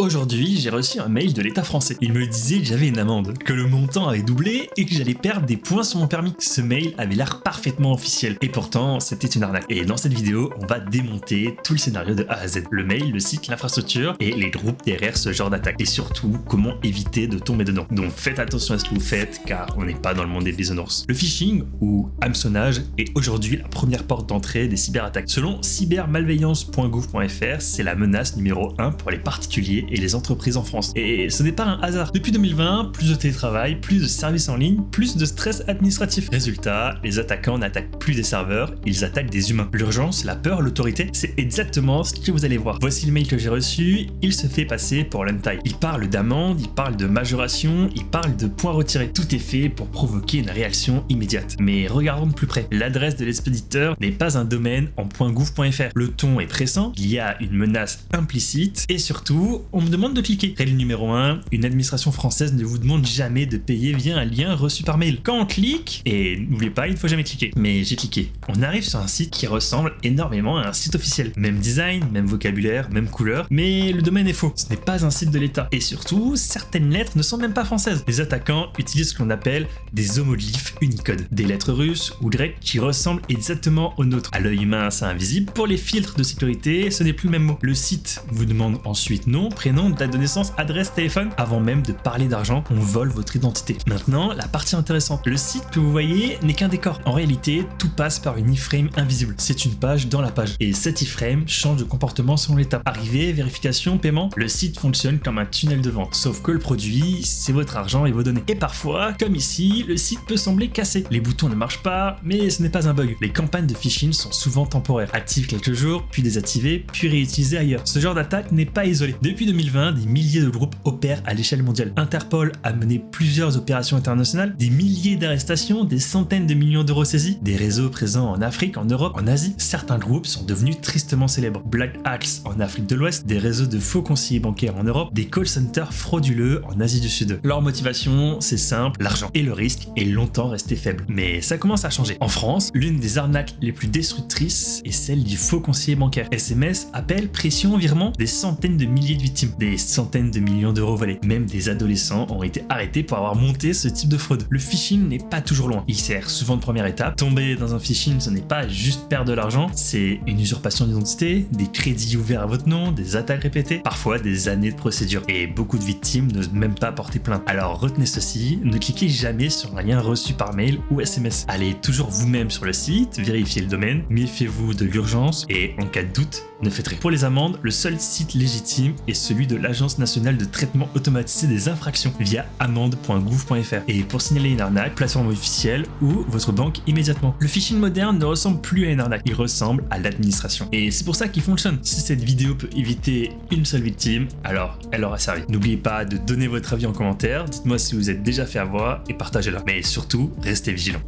Aujourd'hui, j'ai reçu un mail de l'État français. Il me disait que j'avais une amende, que le montant avait doublé et que j'allais perdre des points sur mon permis. Ce mail avait l'air parfaitement officiel et pourtant c'était une arnaque. Et dans cette vidéo, on va démonter tout le scénario de A à Z. Le mail, le site, l'infrastructure et les groupes derrière ce genre d'attaque. Et surtout, comment éviter de tomber dedans. Donc faites attention à ce que vous faites car on n'est pas dans le monde des bisounours. Le phishing ou hameçonnage est aujourd'hui la première porte d'entrée des cyberattaques. Selon cybermalveillance.gouv.fr, c'est la menace numéro 1 pour les particuliers et les entreprises en France. Et ce n'est pas un hasard. Depuis 2020, plus de télétravail, plus de services en ligne, plus de stress administratif. Résultat, les attaquants n'attaquent plus des serveurs, ils attaquent des humains. L'urgence, la peur, l'autorité, c'est exactement ce que vous allez voir. Voici le mail que j'ai reçu, il se fait passer pour l'hentai. Il parle d'amende, il parle de majoration, il parle de points retirés. Tout est fait pour provoquer une réaction immédiate. Mais regardons de plus près. L'adresse de l'expéditeur n'est pas un domaine en .gouv.fr. Le ton est pressant, il y a une menace implicite et surtout, on me demande de cliquer. Règle numéro 1, une administration française ne vous demande jamais de payer via un lien reçu par mail. Quand on clique, et n'oubliez pas, il ne faut jamais cliquer. Mais j'ai cliqué. On arrive sur un site qui ressemble énormément à un site officiel. Même design, même vocabulaire, même couleur, mais le domaine est faux. Ce n'est pas un site de l'État. Et surtout, certaines lettres ne sont même pas françaises. Les attaquants utilisent ce qu'on appelle des homoglyphes Unicode. Des lettres russes ou grecques qui ressemblent exactement aux nôtres. À l'œil humain, c'est invisible. Pour les filtres de sécurité, ce n'est plus le même mot. Le site vous demande ensuite nom, prénom, date de naissance, adresse, téléphone. Avant même de parler d'argent, on vole votre identité. Maintenant, la partie intéressante. Le site que vous voyez n'est qu'un décor. En réalité, tout passe par une iframe invisible. C'est une page dans la page. Et cette iframe change de comportement selon l'étape. Arrivée, vérification, paiement, le site fonctionne comme un tunnel de vente. Sauf que le produit, c'est votre argent et vos données. Et parfois, comme ici, le site peut sembler cassé. Les boutons ne marchent pas, mais ce n'est pas un bug. Les campagnes de phishing sont souvent temporaires. Actives quelques jours, puis désactivées, puis réutilisées ailleurs. Ce genre d'attaque n'est pas isolé. Depuis 2020, des milliers de groupes opèrent à l'échelle mondiale. Interpol a mené plusieurs opérations internationales, des milliers d'arrestations, des centaines de millions d'euros saisis, des réseaux présents en Afrique, en Europe, en Asie. Certains groupes sont devenus tristement célèbres. Black Hats en Afrique de l'Ouest, des réseaux de faux conseillers bancaires en Europe, des call centers frauduleux en Asie du Sud. Leur motivation, c'est simple, l'argent. Et le risque est longtemps resté faible. Mais ça commence à changer. En France, l'une des arnaques les plus destructrices est celle du faux conseiller bancaire. SMS, appels, pression, virement, des centaines de milliers de victimes, des centaines de millions d'euros volés. Même des adolescents ont été arrêtés pour avoir monté ce type de fraude. Le phishing n'est pas toujours loin. Il sert souvent de première étape. Tomber dans un phishing, ce n'est pas juste perdre de l'argent, c'est une usurpation d'identité, des crédits ouverts à votre nom, des attaques répétées, parfois des années de procédure. Et beaucoup de victimes n'osent même pas porter plainte. Alors retenez ceci, ne cliquez jamais sur un lien reçu par mail ou SMS. Allez toujours vous-même sur le site, vérifiez le domaine, méfiez-vous de l'urgence et en cas de doute, ne faites rien. Pour les amendes, le seul site légitime est celui de l'Agence nationale de traitement automatisé des infractions via amende.gouv.fr. Et pour signaler une arnaque, plateforme officielle ou votre banque immédiatement. Le phishing moderne ne ressemble plus à une arnaque, il ressemble à l'administration. Et c'est pour ça qu'il fonctionne. Si cette vidéo peut éviter une seule victime, alors elle aura servi. N'oubliez pas de donner votre avis en commentaire, dites-moi si vous êtes déjà fait avoir et partagez-la. Mais surtout, restez vigilants.